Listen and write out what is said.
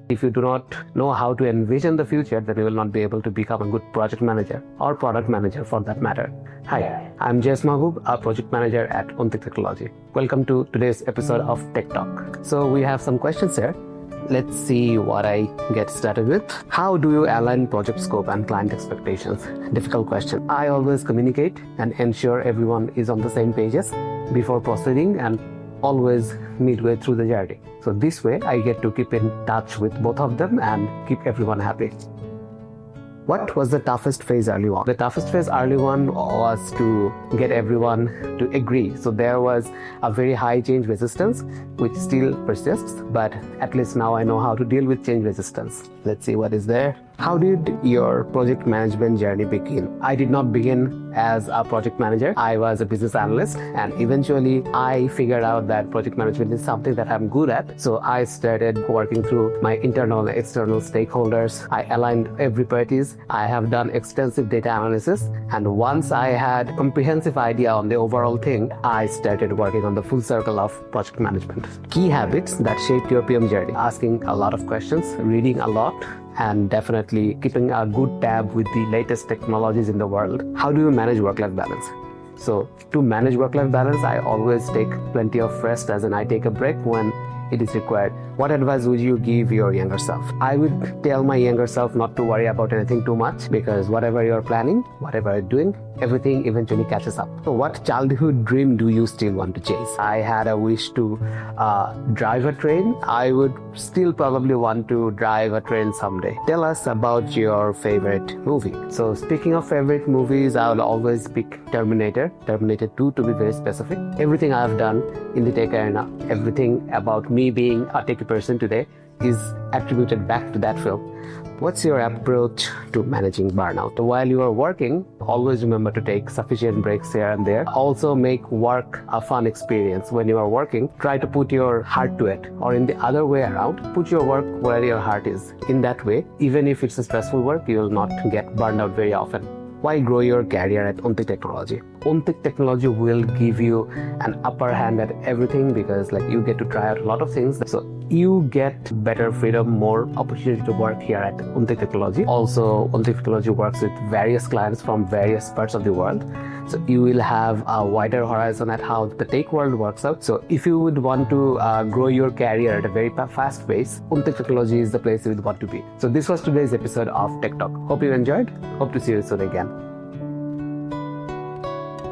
If you do not know how to envision the future, then you will not be able to become a good project manager or product manager for that matter. Hi, I'm Mahboob, a project manager at Ontik Technology. Welcome to today's episode of Tech Talk. So we have some questions here. Let's see what I get started with. How do you align project scope and client expectations? Difficult question. I always communicate and ensure everyone is on the same pages before proceeding and always midway through the journey. So this way I get to keep in touch with both of them and keep everyone happy. What was the toughest phase early on? The toughest phase early on was to get everyone to agree. So there was a very high change resistance, which still persists, but at least now I know how to deal with change resistance. Let's see what is there. How did your project management journey begin? I did not begin as a project manager. I was a business analyst, and eventually I figured out that project management is something that I'm good at. So I started working through my internal and external stakeholders. I aligned every parties. I have done extensive data analysis, and once I had a comprehensive idea on the overall thing, I started working on the full circle of project management. Key habits that shaped your PM journey: asking a lot of questions, reading a lot, and definitely keeping a good tab with the latest technologies in the world. How do you manage work-life balance? So to manage work-life balance, I always take plenty of rest, as in I take a break when it is required. What advice would you give your younger self? I would tell my younger self not to worry about anything too much, because whatever you're planning, whatever you're doing, everything eventually catches up. So what childhood dream do you still want to chase? I had a wish to drive a train. I would still probably want to drive a train someday. Tell us about your favorite movie. So speaking of favorite movies, I will always pick Terminator 2 to be very specific. Everything I've done in the tech arena, everything about me being a techie person today is attributed back to that film. What's your approach to managing burnout? While you are working, always remember to take sufficient breaks here and there. Also make work a fun experience. When you are working, try to put your heart to it, or in the other way around, put your work where your heart is. In that way, even if it's a stressful work, you will not get burned out very often. Why grow your career at Ontik Technology? Ontik Technology will give you an upper hand at everything, because you get to try out a lot of things. So you get better freedom, more opportunity to work here at Ontik Technology. Also, Ontik Technology works with various clients from various parts of the world. So you will have a wider horizon at how the tech world works out. So if you would want to grow your career at a very fast pace, Ontik Technology is the place you would want to be. So this was today's episode of Tech Talk. Hope you enjoyed. Hope to see you soon again.